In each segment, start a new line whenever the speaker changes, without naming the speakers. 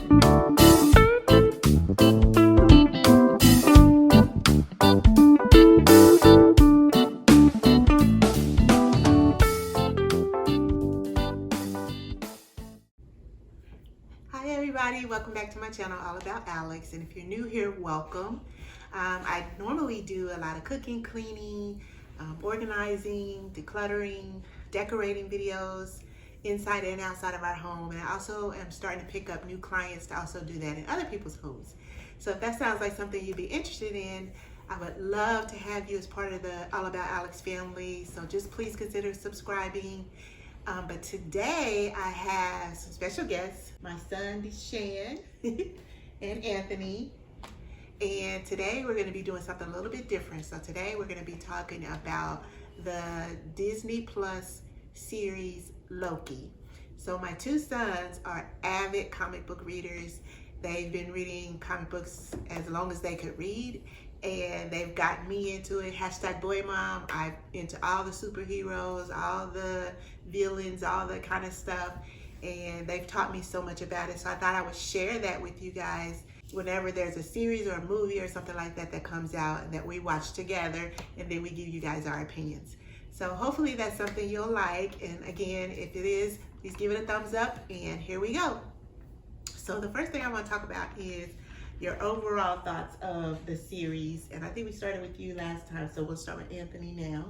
Hi everybody, welcome back to my channel, All About Alex. And if you're new here, welcome. I normally do a lot of cooking, cleaning, organizing, decluttering, decorating videos inside and outside of our home. And I also am starting to pick up new clients to also do that in other people's homes. So if that sounds like something you'd be interested in, I would love to have you as part of the All About Alex family. So just please consider subscribing. But today I have some special guests, my son DeShan and Anthony. And today we're going to be doing something a little bit different. So today we're going to be talking about the Disney Plus series Loki. So my two sons are avid comic book readers. They've been reading comic books as long as they could read, and they've gotten me into it. Hashtag boy mom. I'm into all the superheroes, all the villains, all that kind of stuff, and they've taught me so much about it. So I thought I would share that with you guys whenever there's a series or a movie or something like that that comes out and that we watch together, and then we give you guys our opinions. So hopefully that's something you'll like, and again, if it is, please give it a thumbs up, and here we go. So the first thing I want to talk about is your overall thoughts of the series. And I think we started with you last time, so we'll start with Anthony now.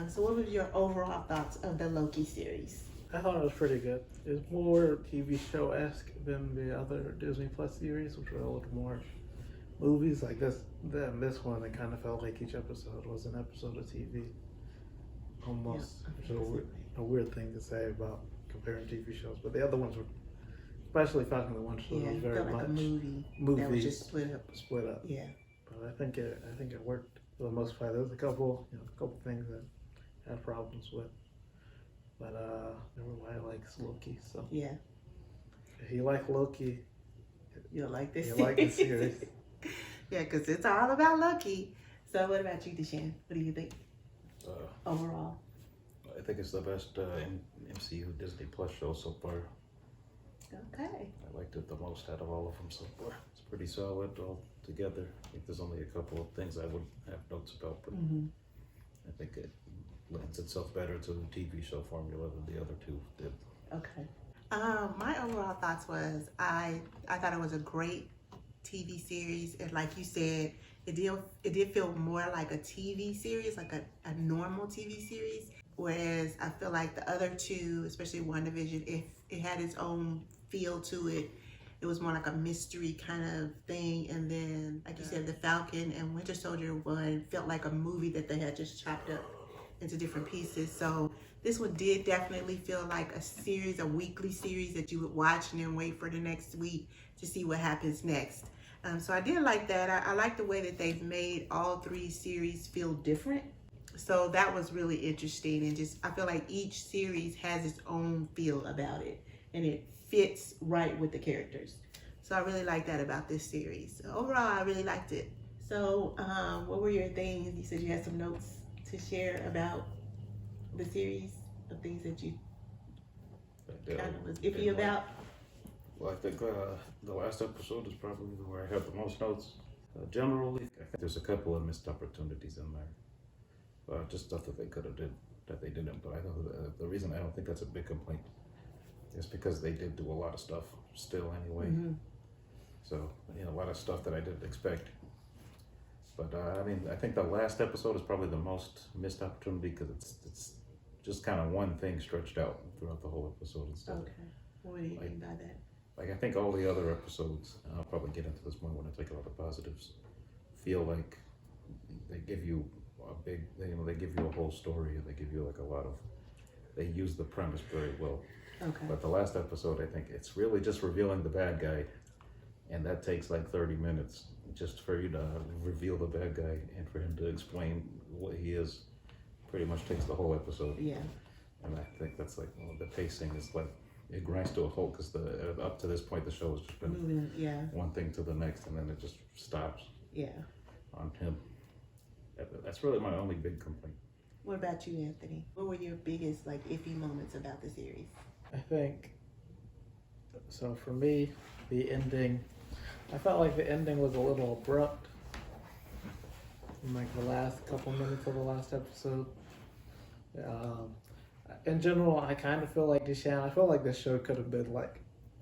So what was your overall thoughts of the Loki series?
I thought it was pretty good. It's more TV show-esque than the other Disney Plus series, which were a little more movies. Like this one, it kind of felt like each episode was an episode of TV. Almost.
Yeah,
Which is a weird thing to say about comparing TV shows. But the other ones were, especially Falcon and Winter Soldier, was very
felt like
much
a movie that was just split up. Yeah.
But I think it worked for the most part. There's a couple things that I had problems with. But everybody likes Loki, so
yeah.
If you like Loki,
you'll like this.
You like the series.
Yeah, because it's all about Loki. So what about you, DeShan? What do you think overall?
I think it's the best MCU Disney Plus show so far.
Okay.
I liked it the most out of all of them so far. It's pretty solid all together. I think there's only a couple of things I would have notes about, but I think it lends itself better to the TV show formula than the other two did.
Okay. My overall thoughts was I thought it was a great TV series, and like you said, it did feel more like a TV series, like a normal TV series. Whereas I feel like the other two, especially WandaVision, it had its own feel to it. It was more like a mystery kind of thing. And then, like you said, the Falcon and Winter Soldier one felt like a movie that they had just chopped up into different pieces. So this one did definitely feel like a series, a weekly series that you would watch and then wait for the next week to see what happens next. So I did like that. I like the way that they've made all three series feel different. So that was really interesting, and just I feel like each series has its own feel about it, and it fits right with the characters. So I really like that about this series. So overall, I really liked it. So what were your things? You said you had some notes to share about the series, of things that you kind of was iffy about.
Well, I think the last episode is probably where I have the most notes. Generally, I think there's a couple of missed opportunities in there. Just stuff that they could have did that they didn't. But I know the reason I don't think that's a big complaint is because they did do a lot of stuff still anyway. So, a lot of stuff that I didn't expect. But I think the last episode is probably the most missed opportunity because it's just kind of one thing stretched out throughout the whole episode instead.
Okay. What do you mean by that?
Like, I think all the other episodes, and I'll probably get into this more when I take a lot of positives, feel like they give you they give you a whole story, and they give you they use the premise very well.
Okay.
But the last episode, I think it's really just revealing the bad guy, and that takes like 30 minutes just for you to reveal the bad guy and for him to explain what he is. Pretty much takes the whole episode.
Yeah.
And I think that's like the pacing is like it grinds to a halt because up to this point the show has just been
moving,
one thing to the next, and then it just stops.
Yeah.
On him. That's really my only big complaint.
What about you, Anthony? What were your biggest iffy moments about the series?
I think so. For me, the ending. I felt like the ending was a little abrupt. In like the last couple minutes of the last episode. In general, I kind of feel like DeShan. I feel like this show could have been like,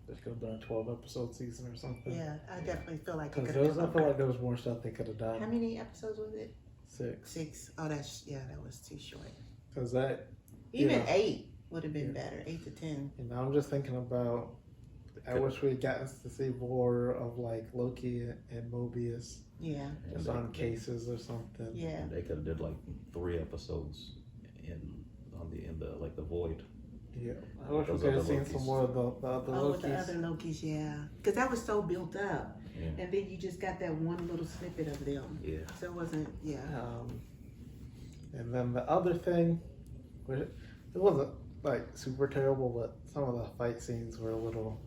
this could have been a 12-episode season or something.
Yeah, I definitely feel like it
Because
could have been
I feel like there was more stuff they could have done.
How many episodes was it?
6.
6. Oh, that was too short.
Because that,
Even 8 would have been better. 8 to 10.
and I'm just thinking about, I wish we had gotten to see more of like Loki and Mobius.
Yeah.
Just on cases or something.
Yeah.
And they could have did like 3 episodes in the like the void.
Yeah, I wish we
Those
could have
other
seen
Lokis.
some more of the other
Oh, with the
Lokis.
other Lokis, yeah. Because that was so built up.
Yeah.
And then you just got that one little snippet of them.
Yeah.
So it wasn't, yeah.
And then the other thing, it wasn't like super terrible, but some of the fight scenes were a little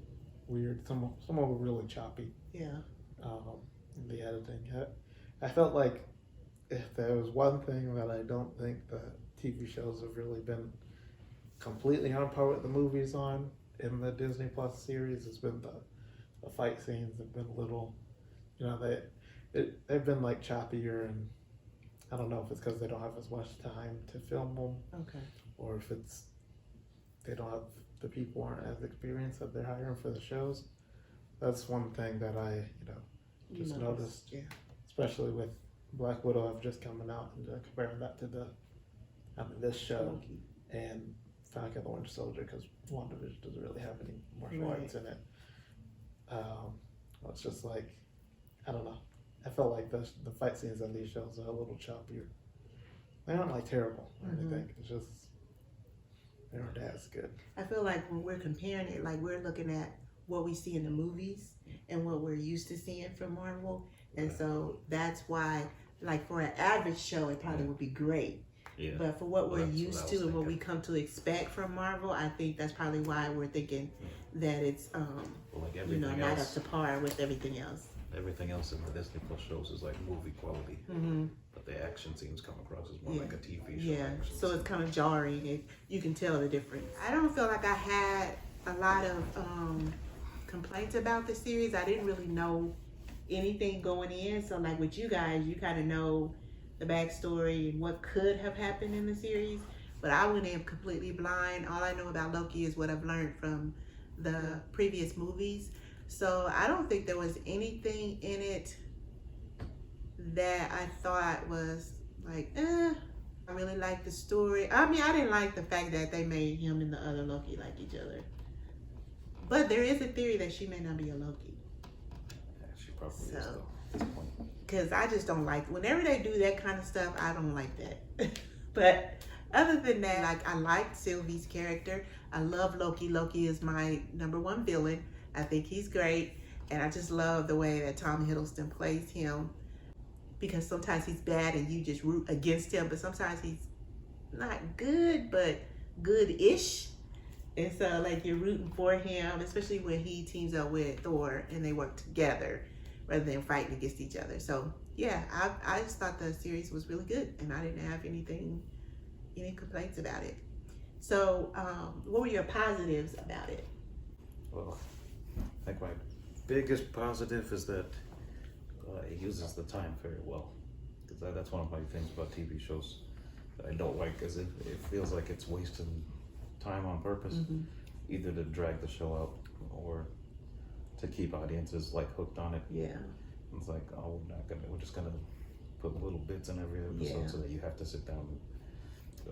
weird. Some of them were really choppy.
Yeah.
In the editing, I felt like if there was one thing that I don't think the TV shows have really been completely on par with the movies on in the Disney Plus series, has been the fight scenes have been a little, they've been like choppier, and I don't know if it's because they don't have as much time to film them,
Okay.
or if it's they don't have, the people aren't as experienced that they're hiring for the shows. That's one thing that I just noticed,
Yeah.
especially with Black Widow have just coming out, and comparing that to this show
Loki.
and Falcon the Winter Soldier, because WandaVision doesn't really have any martial
Right.
arts in it. It's just like, I don't know. I felt like the fight scenes on these shows are a little choppier. They aren't like terrible or anything. It's just they aren't as good.
I feel like when we're comparing it, like we're looking at what we see in the movies and what we're used to seeing from Marvel. And so that's why, like for an average show, it probably would be great.
Yeah.
But for what we're
That's what
used
I
to
was
and what we
thinking.
come to expect from Marvel, I think that's probably why we're thinking that it's
Well, like everything
not up
else,
to par with everything else.
everything else in the Disney Plus shows is like movie quality,
Mm-hmm.
but the action scenes come across as more
Yeah.
like a TV show.
Yeah,
action
so it's kind of jarring. You can tell the difference. I don't feel like I had a lot of complaints about the series. I didn't really know anything going in. So like with you guys, you kind of know the backstory and what could have happened in the series. But I went in completely blind. All I know about Loki is what I've learned from the previous movies. So I don't think there was anything in it that I thought was like, I really liked the story. I mean, I didn't like the fact that they made him and the other Loki like each other. But there is a theory that she may not be a Loki.
Yeah, she probably is
So.
though at this point.
Because I just don't like, whenever they do that kind of stuff, I don't like that. But other than that, like I liked Sylvie's character. I love Loki. Loki is my #1 villain. I think he's great. And I just love the way that Tom Hiddleston plays him. Because sometimes he's bad and you just root against him. But sometimes he's not good, but good-ish. And so like you're rooting for him, especially when he teams up with Thor and they work together rather than fighting against each other. So yeah, I just thought the series was really good and I didn't have any complaints about it. So what were your positives about it?
Well, I think my biggest positive is that it uses the time very well. Because that's one of my things about TV shows that I don't like, is it feels like it's wasting time on purpose, either to drag the show out or to keep audiences like hooked on it.
Yeah.
It's like, oh, we're just gonna put little bits in every episode so that you have to sit down.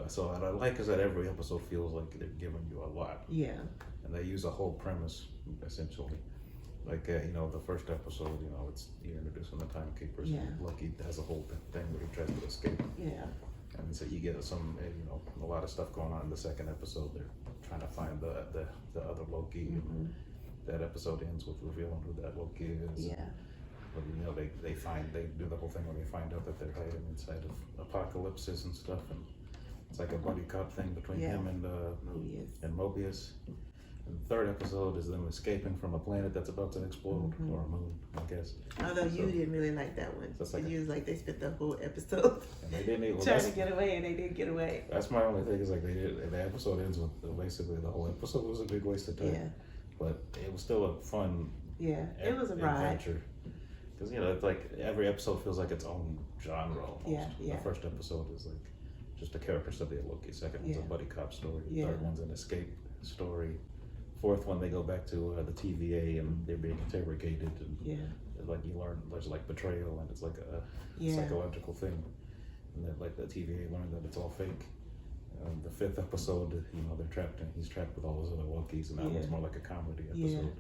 So what I like is that every episode feels like they're giving you a lot.
Yeah.
And they use a whole premise essentially. Like the first episode, you're introducing the timekeepers.
Yeah.
And Loki has a whole thing where he tries to escape.
Yeah.
And so you get a lot of stuff going on in the second episode. They're trying to find the other Loki. And that episode ends with revealing who that Loki is.
Yeah.
But they do the whole thing where they find out that they're hiding inside of apocalypses and stuff, and it's like a buddy cop thing between him and Mobius. And the third episode is them escaping from a planet that's about to explode, or a moon, I guess.
Although you didn't really like that one.
So it's like
you was like they spent the whole episode
And they didn't even
trying to get away, and they didn't get away.
That's my only thing, is like the episode ends with basically the whole episode was a big waste of time.
Yeah.
But it was still a fun
Yeah, it was a ride.
Because it's like every episode feels like its own genre almost.
Yeah, yeah.
The first episode is like just a character study of Loki. Second one's a buddy cop story.
Yeah.
Third one's an escape story. Fourth one, they go back to the TVA and they're being interrogated, and like you learn there's like betrayal, and it's like a psychological thing, and that like the TVA learned that it's all fake. The fifth episode, they're trapped, and he's trapped with all those other Lokis, and that one's more like a comedy episode.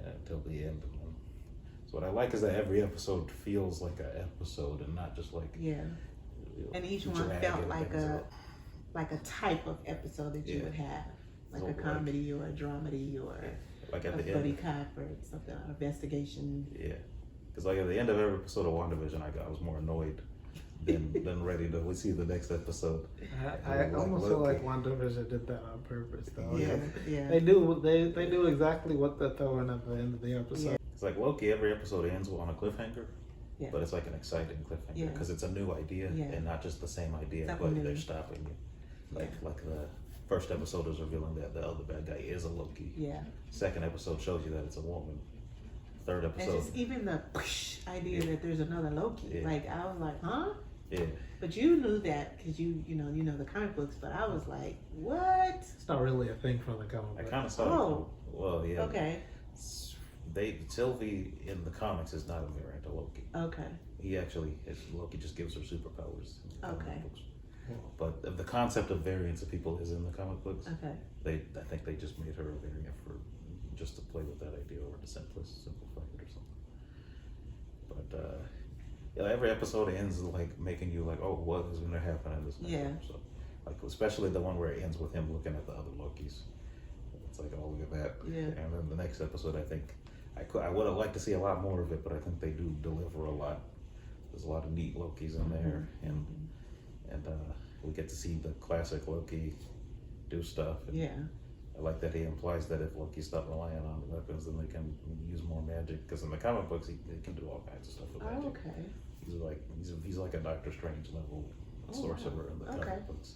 Until the end. So what I like is that every episode feels like an episode, and not just like
and each one felt like a type of episode that you would have, like a comedy or a dramedy or
like at
a
the
buddy
end,
cop or something, investigation.
Yeah, because like at the end of every episode of WandaVision, I was more annoyed than ready to see the next episode.
I almost feel like WandaVision did that on purpose, though.
Yeah.
They do exactly what they're throwing at the end of the episode.
It's like Loki. Every episode ends on a cliffhanger, but it's like an exciting cliffhanger because it's a new idea and not just the same idea, but they're stopping you. Like the first episode is revealing that the other bad guy is a Loki.
Yeah.
Second episode shows you that it's a woman. Third episode.
And just even the idea that there's another Loki. Like I was like, huh?
Yeah.
But you knew that because you know the comic books. But I was like, what?
It's not really a thing from the comic book.
I kind of saw it. Well, yeah.
Okay.
Sylvie in the comics is not a variant of Loki.
Okay.
Loki just gives her superpowers.
Okay.
But the concept of variants of people is in the comic books.
Okay.
I think they just made her a variant just to play with that idea or to simplify it or something. But every episode ends like making you like, oh, what is going to happen in this next episode? Like especially the one where it ends with him looking at the other Lokis. It's like, oh, look at that.
Yeah.
And then the next episode, I think I would have liked to see a lot more of it, but I think they do deliver a lot. There's a lot of neat Lokis in there, and we get to see the classic Loki do stuff. And I like that he implies that if Loki stopped relying on weapons, then they can use more magic. Because in the comic books, they can do all kinds of stuff with magic.
Okay.
He's like a Doctor Strange level sorcerer in the comic books.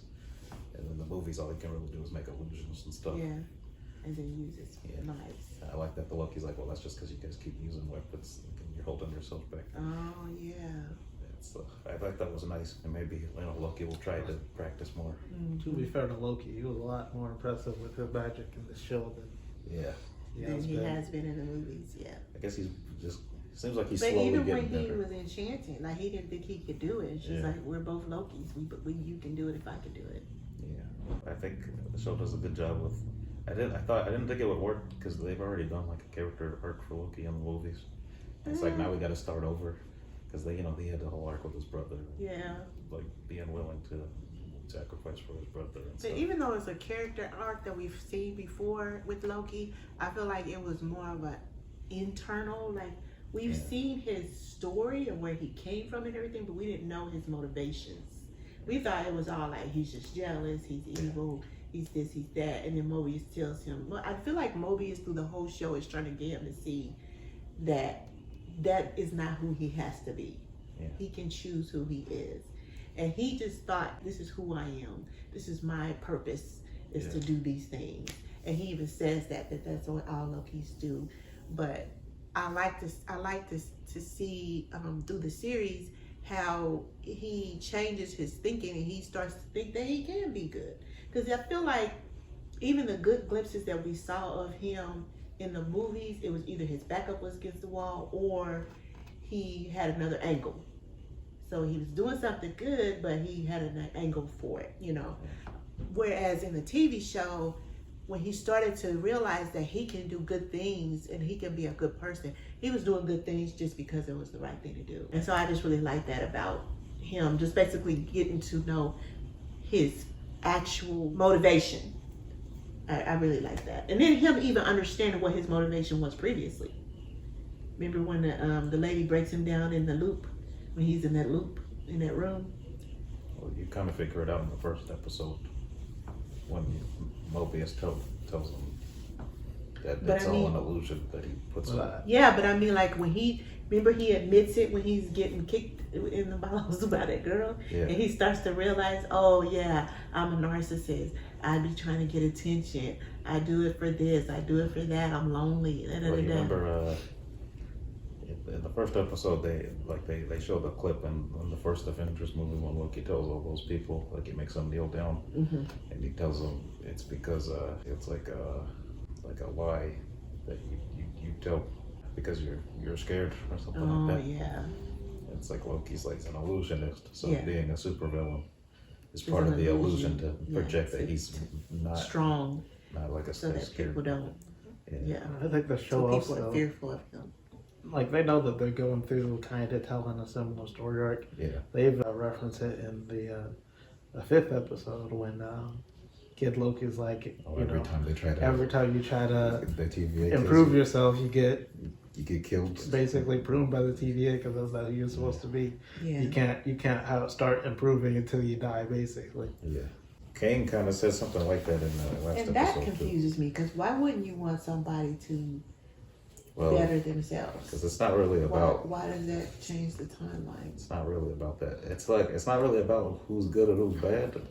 And in the movies, all he can really do is make illusions and stuff.
Yeah. And then use his knives.
I like that the Loki's like, well, that's just because you guys keep using weapons and you're holding yourselves back.
Oh, yeah.
I thought that was nice, and maybe Loki will try to practice more.
To be fair to Loki, he was a lot more impressive with his magic in the show than
he has been in the movies. Yeah.
I guess he's just seems like he's
but
slowly
even
getting
when he
better.
was enchanting, like he didn't think he could do it. It's just like we're both Lokis. You can do it if I can do it.
Yeah, I think the show does a good job with. I didn't think it would work because they've already done like a character arc for Loki in the movies. It's like now we got to start over because they had the whole arc with his brother.
Yeah.
Like being willing to sacrifice for his brother. And
but
stuff.
even though it's a character arc that we've seen before with Loki, I feel like it was more of an internal. Like we've seen his story and where he came from and everything, but we didn't know his motivations. We thought it was all like he's just jealous, he's evil. He's this, he's that, and then Mobius tells him. I feel like Mobius through the whole show is trying to get him to see that is not who he has to be. Yeah. He can choose who he is, and he just thought, this is who I am. This is my purpose is to do these things, and he even says that's what all Lokis do. But I like to see through the series how he changes his thinking and he starts to think that he can be good. Because I feel like even the good glimpses that we saw of him in the movies, it was either his backup was against the wall or he had another angle. So he was doing something good, but he had an angle for it, Whereas in the TV show, when he started to realize that he can do good things and he can be a good person, he was doing good things just because it was the right thing to do. And so I just really like that about him, just basically getting to know his actual motivation. I really like that. And then him even understanding what his motivation was previously. Remember when the lady breaks him down in the loop, when he's in that loop, in that room?
Well, you kind of figure it out in the first episode when Mobius tells him that that's all an illusion that he puts on.
Yeah, but I mean, like when he admits it when he's getting kicked in the balls by that girl, and he starts to realize, oh yeah, I'm a narcissist. I be trying to get attention. I do it for this. I do it for that. I'm lonely.
Well, you remember in the first episode, they showed a clip in the first Avengers movie when Loki tells all those people, like, he makes them kneel down, and he tells them it's because it's like a lie that you tell because you're scared or something like that.
Yeah.
It's like Loki's like an illusionist, so
Yeah.
being a supervillain is
It's
part
an
of the illusion to
Yeah,
project that
it's
he's not
strong,
like a
so that
scared.
people don't. Yeah.
I think the
So
show
people
also,
are fearful of him.
like, they know that they're going through kind of telling a similar story arc.
Yeah.
They even reference it in the 5th episode when Kid Loki's like,
Every time they try to,
every time you try to
the TVA
improve
kills
yourself, you get
you get killed.
basically pruned by the TVA because that's not who you're supposed to be.
Yeah.
You can't start improving until you die, basically.
Yeah. Kane kind of says something like that in the last
And that
episode too.
confuses me because why wouldn't you want somebody to
Well,
better themselves?
because it's not really about.
Why does that change the timeline?
It's not really about that. It's not really about who's good or who's bad.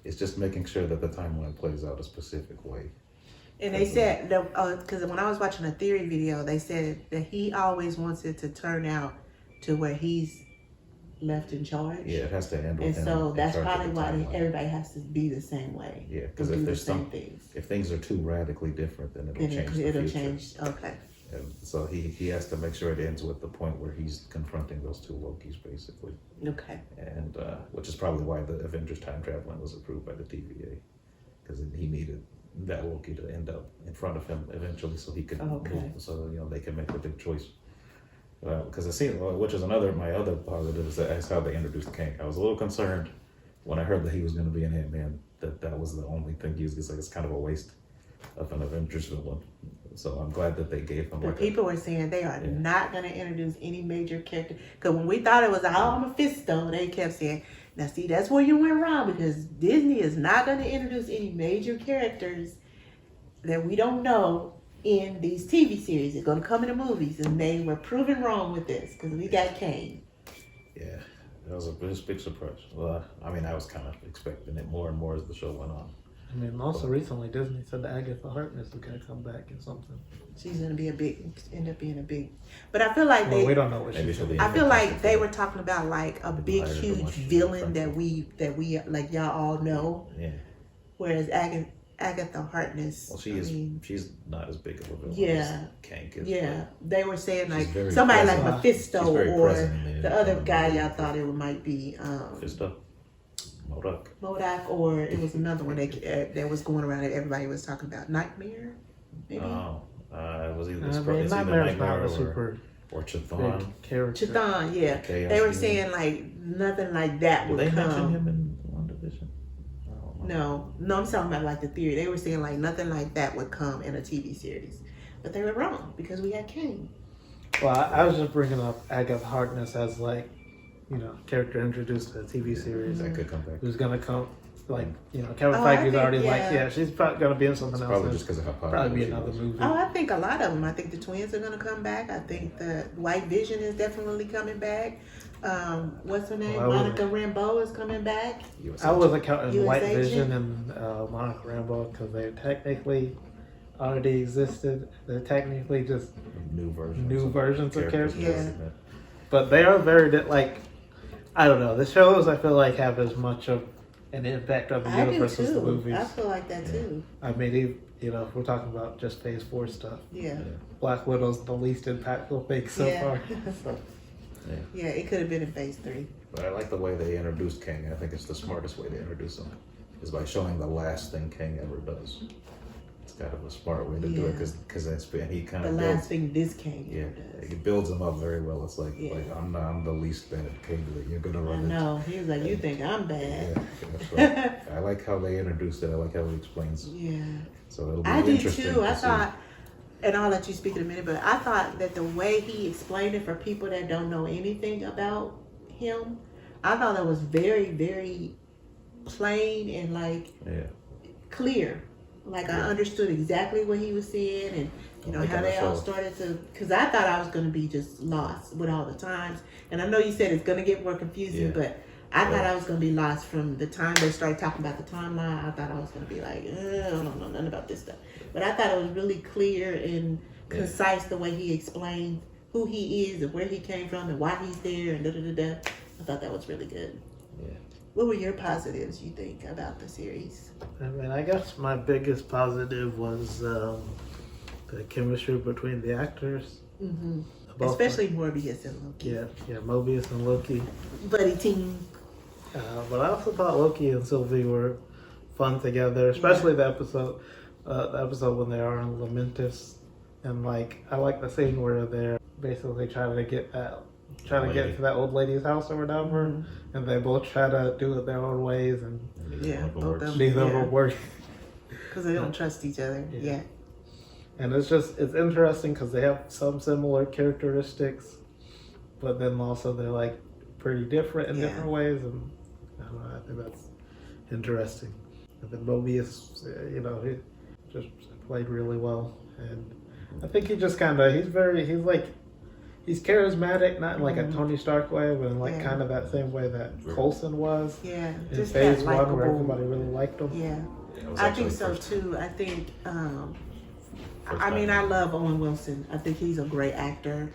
It's just making sure that the timeline plays out a specific way.
And they said, because when I was watching a theory video, they said that he always wants it to turn out to where he's left in charge.
Yeah, it has to end with
And
him.
so
in
that's
charge of
probably
the
why
timeline.
everybody has to be the same way.
Yeah, because
do
if
the
there's
same things.
if things are too radically different, then it'll
Then
change the
it'll
future.
change. Okay.
And so he has to make sure it ends with the point where he's confronting those two Lokis, basically.
Okay.
And which is probably why the Avengers time traveling was approved by the TVA, because he needed that Loki to end up in front of him eventually, so he could
Okay.
move, so they can make the big choice. Because it seemed, which is my other positive is that's how they introduced Kang. I was a little concerned when I heard that he was going to be in Ant-Man, that was the only thing he was. It's kind of a waste of an Avengers villain. So I'm glad that they gave him.
But
like
people were saying they are not going to introduce any major character. Because when we thought it was Mephisto, they kept saying, now see, that's where you went wrong, because Disney is not going to introduce any major characters that we don't know in these TV series. They're going to come in the movies. And they were proven wrong with this, because we got Kane.
Yeah, that was a big surprise. Well, I mean, I was kind of expecting it more and more as the show went on.
I mean, also recently Disney said that Agatha Harkness is gonna come back in something.
She's going to be end up being a big. But I feel like
Well, we don't know what
Maybe
she's
she'll
doing.
be-
I feel like they were talking about like a big,
hired a
huge
bunch of
villain that
people.
we like y'all all know.
Yeah.
Whereas Agatha Harkness,
Well, she's not as big of a villain.
Yeah.
as Kang is.
yeah, they were saying
She's
like
very
somebody
present.
like Mephisto
She's very
or
present in
the other
in
guy
movie.
y'all thought it might be
Mephisto, MODOK.
MODOK, or it was another one that was going around that everybody was talking about. Nightmare, maybe.
It was either,
I
it's
mean,
either
Nightmare's
Nightmare
not a super
or
big
Chthon.
character.
Chthon, yeah.
Chaos
They were
Demon.
saying like nothing like that
Did
would
they mention
come.
him in WandaVision? I don't know.
No, I'm talking about like the theory. They were saying like nothing like that would come in a TV series, but they were wrong because we had Kane.
Well, I was just bringing up Agatha Harkness as like, character introduced to the TV series
That could come back.
who's gonna come. Like, Kevin
Oh, I
Feige's
think,
already like,
yeah.
yeah, she's probably gonna be in something
It's
else.
probably
and
just because of how popular
probably be
she
another
was.
movie.
Oh, I think a lot of them. I think the twins are gonna come back. I think the White Vision is definitely coming back. What's her name?
Well, I
Monica Rambeau is coming back.
I wasn't counting
US
White
Agent?
Vision and Monica Rambeau because they technically already existed. They're technically just
new versions of
characters.
Yeah.
But they are very I don't know. The shows I feel like have as much of an impact on the
I do
universe as the
too.
movies.
I feel like that too.
I mean, if we're talking about just Phase 4 stuff,
Yeah.
Black Widow's the least impactful thing so
Yeah.
far. So,
Yeah, it could have been in Phase 3.
But I like the way they introduced Kang. I think it's the smartest way to introduce him is by showing the last thing Kang ever does. It's kind of a smart way to do it
Yeah.
because he kind
The
of
last
builds.
thing this Kane
Yeah,
does.
he builds him up very well. It's like
Yeah.
I'm the least bad Kang that you're gonna
I
run into.
know. He was like, you think I'm
Yeah,
bad.
that's right. I like how they introduced it. I like how he explains.
Yeah.
So it'll be
I did
interesting.
too. I
to see.
thought, and I'll let you speak in a minute, but I thought that the way he explained it for people that don't know anything about him, I thought that was very, very plain and like clear. Like I understood exactly what he was saying and
Like
how
in
they
the
all
show.
started to, because I thought I was going to be just lost with all the times. And I know you said it's going to get more confusing,
Yeah.
but I thought I was gonna be lost from the time they started talking about the timeline. I thought I was gonna be like, I don't know nothing about this stuff. But I thought it was really clear and concise the way he explained who he is and where he came from and why he's there and da da da da. I thought that was really good.
Yeah.
What were your positives, you think, about the series?
I mean, I guess my biggest positive was the chemistry between the actors.
Mm-hmm.
Both
Especially Morbius and Loki.
Yeah, Mobius and Loki.
Buddy team.
But I also thought Loki and Sylvie were fun together, especially the episode when they are in Lamentus, and like I like the scene where they're basically trying to get to that old lady's house or whatever, and they both try to do it their own ways, and
both of them.
neither of them work
Because they don't trust each other. Yeah.
And it's interesting because they have some similar characteristics, but then also they're like pretty different in different ways, and I don't know, I think that's interesting. And then Mobius, he just played really well, and I think he just he's charismatic, not in like a Tony Stark way, but in like kind of that same way that Coulson was.
Yeah,
in
just
Phase
that
1
likable.
where everybody really liked him.
Yeah,
was
I think
actually
so
first-
too. I think,
first
I mean,
time.
I love Owen Wilson. I think he's a great actor,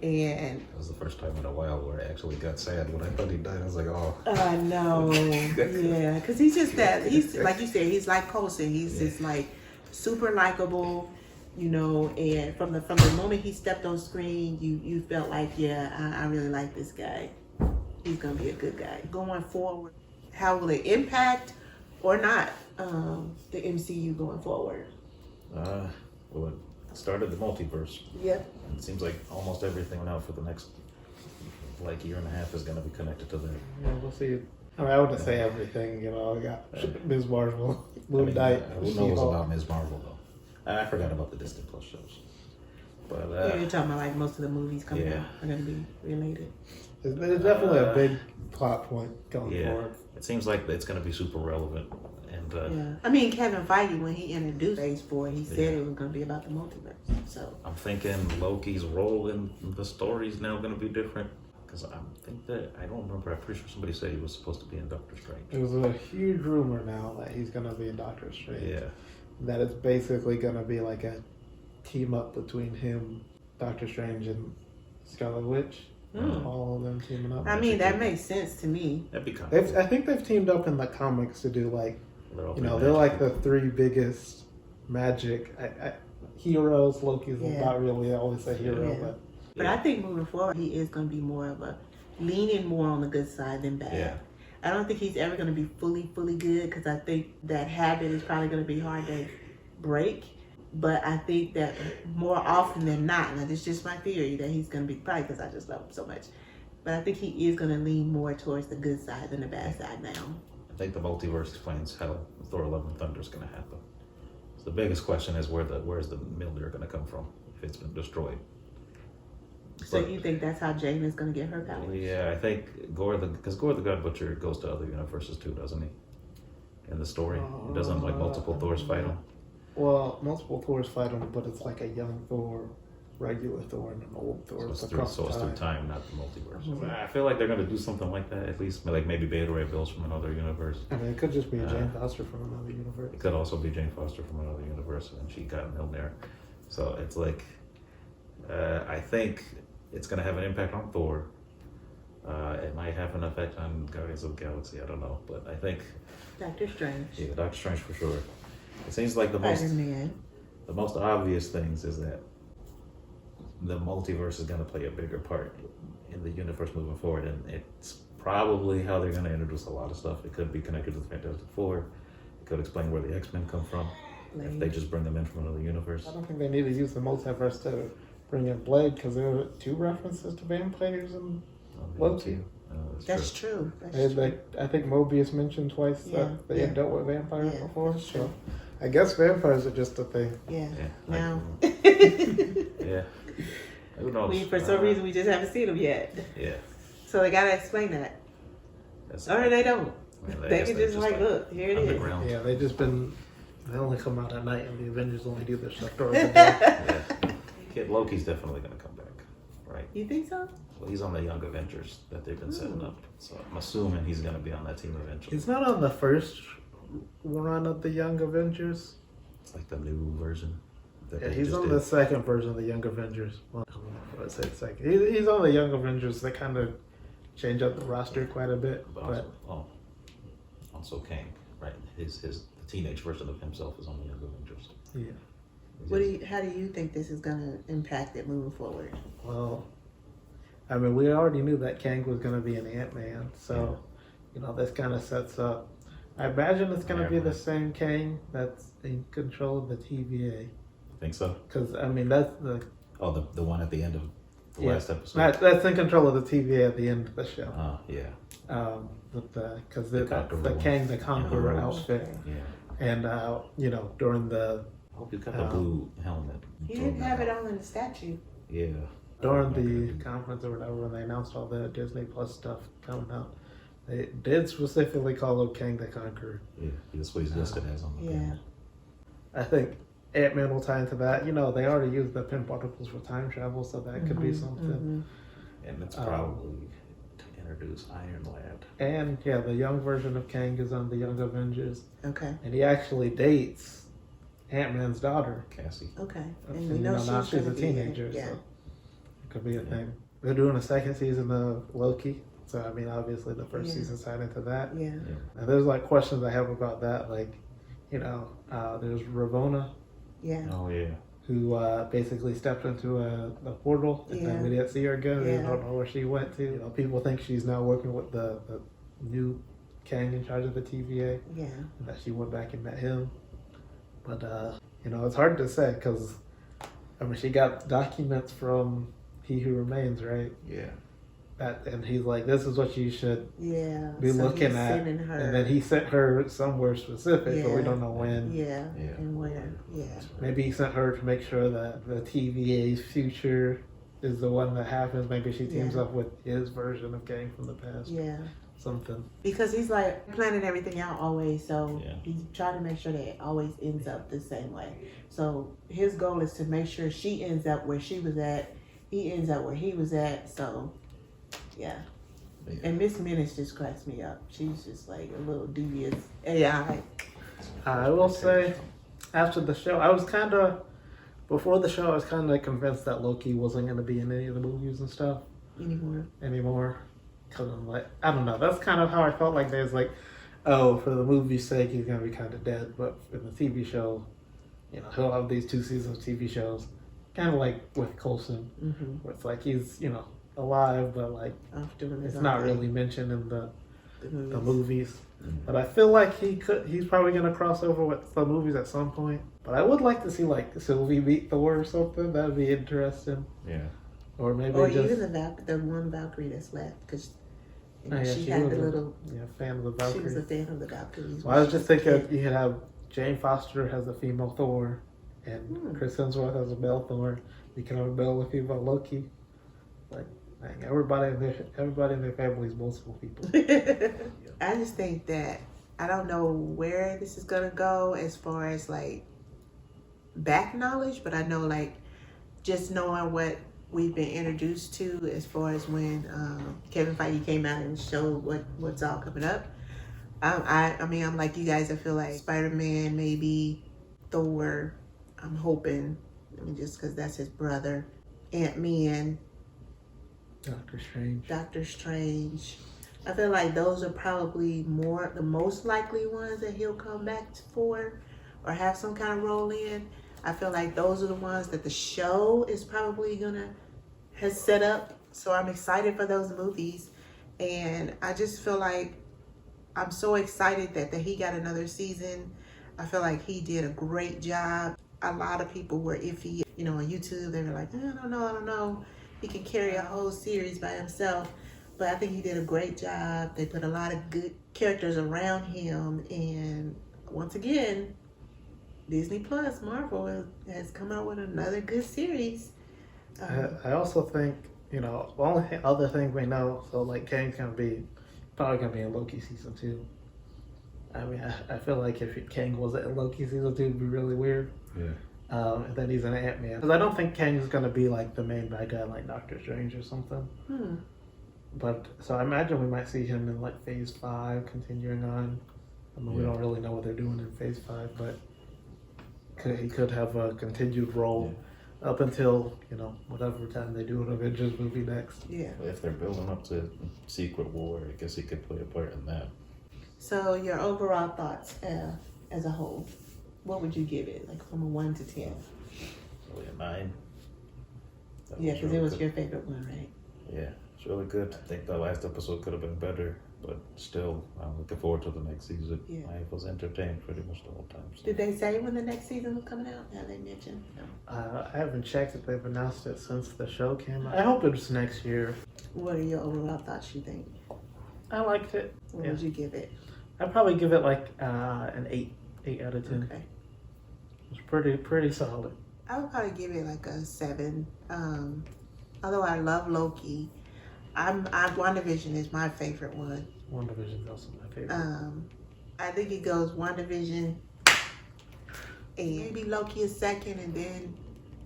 and
It was the first time in a while where I actually got sad when I thought he died. I was like, oh.
I know, yeah, because he's just that. He's like you said, he's like Coulson. He's just like super likable, And from the moment he stepped on screen, you felt like, I really like this guy. He's gonna be a good guy going forward. How will it impact or not the MCU going forward?
Well, it started the multiverse.
Yep.
It seems like almost everything now for the next year and a half is going to be connected to that.
Yeah, we'll see. I mean, I wouldn't say everything, I got Ms. Marvel, Moon Knight,
Who knows about Ms. Marvel though? I forgot about the Disney Plus shows. But
You're talking about like most of the movies coming out are going to be related.
There's definitely a big plot point going forward.
It seems like it's going to be super relevant. And
I mean, Kevin Feige, when he introduced Phase 4, he said it was going to be about the multiverse. So
I'm thinking Loki's role in the story is now going to be different. Because I don't remember, I'm pretty sure somebody said he was supposed to be in Doctor Strange.
There's a huge rumor now that he's going to be in Doctor Strange.
Yeah.
That it's basically going to be like a team up between him, Doctor Strange, and Scarlet Witch. All of them teaming up.
I mean, that makes sense to me.
That'd be kind of cool.
I think they've teamed up in the comics to do like,
they're
like the three biggest magic heroes. Loki's not really always a hero,
But I think moving forward, he is going to be more of a leaning more on the good side than bad.
Yeah.
I don't think he's ever going to be fully good because I think that habit is probably going to be hard to break. But I think that more often than not, and it's just my theory, that he's going to be, probably because I just love him so much, but I think he is going to lean more towards the good side than the bad side now.
I think the multiverse explains how Thor: Love and Thunder is going to happen. So the biggest question is where's the Mjolnir going to come from if it's been destroyed?
So you think that's how Jane is going to get her power?
Yeah, I think because Gore the God Butcher goes to other universes too, doesn't he? In the story, he doesn't like multiple Thors fight him.
Well, multiple Thors fight him, but it's like a young Thor, regular Thor, and an old Thor.
So it's through time, not the multiverse. I feel like they're going to do something like that, at least like maybe Beta Ray Bill's from another universe.
I mean, it could just be Jane Foster from another universe.
It could also be Jane Foster from another universe, and she got Mjolnir. So it's like, I think it's going to have an impact on Thor. It might have an effect on Guardians of the Galaxy. I don't know, but I think
Doctor Strange.
Yeah, Doctor Strange for sure. It seems like the most obvious things is that the multiverse is going to play a bigger part in the universe moving forward, and it's probably how they're going to introduce a lot of stuff. It could be connected to the Fantastic Four. It could explain where the X-Men come from. If they just bring them in from another universe.
I don't think they need to use the multiverse to bring in Blade because there were 2 references to vampires in Loki.
That's true.
I think Mobius mentioned twice that they had dealt with vampires before. So I guess vampires are just a thing.
Yeah. Now.
Yeah. Who knows?
For some reason, we just haven't seen them yet.
Yeah.
So they gotta explain that. Or they don't. They can just look, here it is.
Yeah, they only come out at night, and the Avengers only do their stuff during the day.
Kid Loki's definitely gonna come back.
right?
You think so?
Well, he's on the Young Avengers that they've been setting up, so I'm assuming he's gonna be on that team eventually.
He's not on the first run of the Young Avengers.
It's like the new version. That
Yeah,
they
he's
just
on
did.
the second version of the Young Avengers. Well, I would say second. He's on the Young Avengers. They kind of change up the roster quite a bit.
But also Kang, right? The teenage version of himself is on the Young Avengers.
Yeah.
How do you think this is gonna impact it moving forward?
Well, I mean, we already knew that Kang was going to be an Ant-Man, so this kind of sets up. I imagine it's going to be the same Kang that's in control of the TVA.
Think so?
Because I mean, that's the
the one at the end of the last episode.
that's in control of the TVA at the end of the show.
Yeah.
Because the Kang the Conqueror outfit, and during the
I hope he's got the blue helmet.
He didn't have it on in the statue.
Yeah.
during the conference or whatever when they announced all the Disney Plus stuff coming out, they did specifically call him Kang the Conqueror.
Yeah, that's what he's listed as on the panel.
I think Ant-Man will tie into that. You know, they already used the pin particles for time travel, so that could be something.
And it's probably to introduce Iron Lad.
And yeah, the young version of Kang is on the Young Avengers.
Okay.
And he actually dates Ant-Man's daughter.
Cassie.
Okay.
And
And we know
now
she's
she's a
gonna be
teenager,
in it. Yeah.
so it could be a thing. They're doing a second season of Loki. So I mean, obviously the first season's tied into that.
Yeah.
And there's like questions I have about that, like, you know, there's Ravonna.
Yeah.
Oh yeah.
Who basically stepped into a portal, and then we didn't see her again. We don't know where she went to. You know, people think she's now working with the new Kang in charge of the TVA.
Yeah.
And that she went back and met him. But you know, it's hard to say because I mean, she got documents from He Who Remains, right?
Yeah.
And he's like, this is what you should be
So
looking
he's
at.
sending her.
And then he sent her somewhere specific, but we don't know when.
Yeah. And where. Yeah.
Maybe he sent her to make sure that the TVA's future is the one that happens. Maybe she teams up with his version of Kang from the past.
Yeah.
Something.
Because he's like planning everything out always, so
Yeah.
he's trying to make sure that it always ends up the same way. So his goal is to make sure she ends up where she was at, he ends up where he was at. So, yeah. And Miss Minutes just cracks me up. She's just like a little devious AI.
I will say, after the show, before the show, I was kind of convinced that Loki wasn't going to be in any of the movies and stuff anymore. Because I'm like, I don't know. That's kind of how I felt like there's like, oh, for the movie's sake, he's going to be kind of dead. But in the TV show, you know, he'll have these 2 seasons of TV shows. Kind of like with Coulson, where it's like he's, you know, alive, but like it's not really mentioned in the movies. But I feel like he's probably gonna cross over with the movies at some point. But I would like to see like Sylvie meet Thor or something. That'd be interesting.
Yeah.
Or maybe
Or
just
even the one Valkyrie that's left, because she
she
had
was
the little.
fan of the Valkyrie.
She was a fan of the Valkyries.
Well, I was just thinking you could have Jane Foster as a female Thor, and Chris Hemsworth as a male Thor. You can have a male and female Loki. Like, dang, everybody in their family is multiple people.
I just think that I don't know where this is gonna go as far as like back knowledge, but I know like just knowing what we've been introduced to as far as when Kevin Feige came out and showed what's all coming up. I mean, I'm like you guys. I feel like Spider-Man, maybe Thor. I'm hoping. I mean, just because that's his brother. Ant-Man. Doctor Strange. I feel like those are probably the most likely ones that he'll come back for or have some kind of role in. I feel like those are the ones that the show is probably has set up. So I'm excited for those movies. And I just feel like I'm so excited that he got another season. I feel like he did a great job. A lot of people were iffy, you know, on YouTube. They were like, I don't know. He can carry a whole series by himself. But I think he did a great job. They put a lot of good characters around him. And once again, Disney Plus, Marvel has come out with another good series.
I also think, you know, the only other thing we know, so like Kang's probably gonna be in Loki season 2. I mean, I feel like if Kang wasn't in Loki season 2, it'd be really weird.
Yeah.
And then he's an Ant-Man. Because I don't think Kang's going to be like the main bad guy like Doctor Strange or something. But so I imagine we might see him in like Phase 5 continuing on. I mean, we don't really know what they're doing in Phase 5, but he could have a continued role up until, you know, whatever time they do an Avengers movie next.
Yeah.
If they're building up to Secret War, I guess he could play a part in that.
So your overall thoughts as a whole, what would you give it, like from a 1 to 10?
Probably a 9.
Yeah, because it was your favorite one, right?
Yeah, it's really good. I think the last episode could have been better, but still, I'm looking forward to the next season.
Yeah.
I was entertained pretty much the whole time. So.
Did they say when the next season was coming out? Have they mentioned? No.
I haven't checked if they've announced it since the show came out. I hope it's next year.
What are your overall thoughts, you think?
I liked it.
What would you give it?
I'd probably give it like an 8 out of 10.
Okay.
It's pretty solid.
I would probably give it like a 7. Although I love Loki, WandaVision is my favorite one.
WandaVision's also my favorite.
I think it goes WandaVision, and maybe Loki is second, and then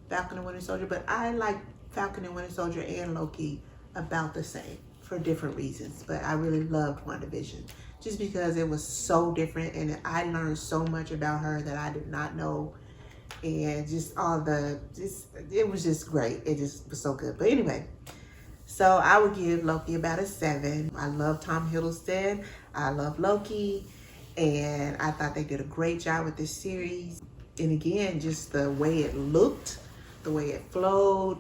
Falcon and Winter Soldier. But I like Falcon and Winter Soldier and Loki about the same for different reasons. But I really loved WandaVision just because it was so different, and I learned so much about her that I did not know. And it was just great. It just was so good. But anyway, so I would give Loki about a 7. I love Tom Hiddleston. I love Loki. And I thought they did a great job with this series. And again, just the way it looked, the way it flowed.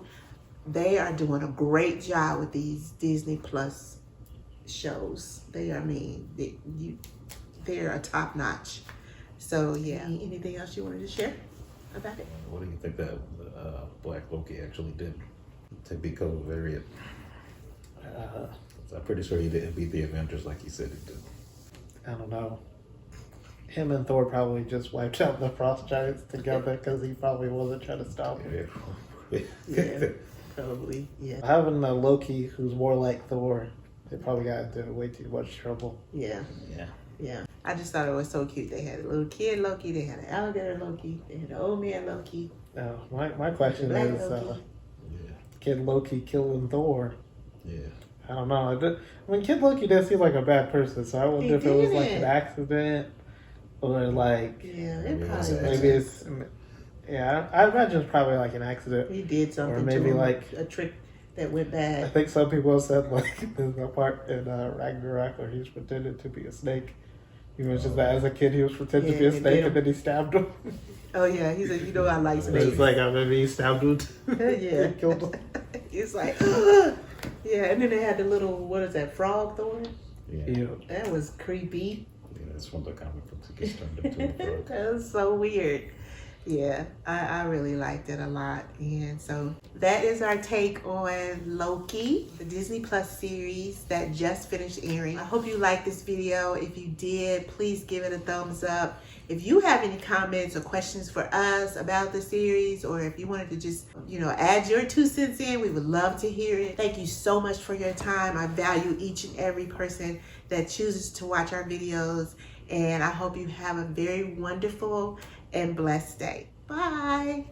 They are doing a great job with these Disney Plus shows. They're a top notch. So yeah, anything else you wanted to share about it?
What do you think that Black Loki actually did to become a variant? I'm pretty sure he didn't beat the Avengers like he said he did.
I don't know. Him and Thor probably just wiped out the Frost Giants together because he probably wasn't trying to stop him.
Yeah, probably. Yeah.
Having a Loki who's more like Thor, they probably got into way too much trouble.
Yeah.
Yeah.
Yeah. I just thought it was so cute. They had a little kid Loki, they had an alligator Loki, they had an old man Loki.
My question
Black
is,
Loki.
Kid Loki killing Thor?
Yeah.
I don't know. Kid Loki didn't seem like a bad person, so I wonder if it was like an accident or like maybe it's I imagine it's probably like an accident.
He did something
or maybe
to him,
like
a trick that went
I
bad.
think some people said like there's a part in Ragnarok where he's pretended to be a snake. He mentions that as a kid he was pretending to be a snake and then he stabbed him.
Oh yeah, he said, you know I like snakes.
It's like maybe he stabbed him.
Yeah.
Killed him.
It's like yeah, and then they had the little, what is that, frog thorn?
Yeah.
That was creepy.
Yeah, that's one of the comic books that gets turned into a frog.
That was so weird. Yeah, I really liked it a lot. And so that is our take on Loki, the Disney Plus series that just finished airing. I hope you liked this video. If you did, please give it a thumbs up. If you have any comments or questions for us about the series, or if you wanted to just, add your 2 cents in, we would love to hear it. Thank you so much for your time. I value each and every person that chooses to watch our videos. And I hope you have a very wonderful and blessed day. Bye.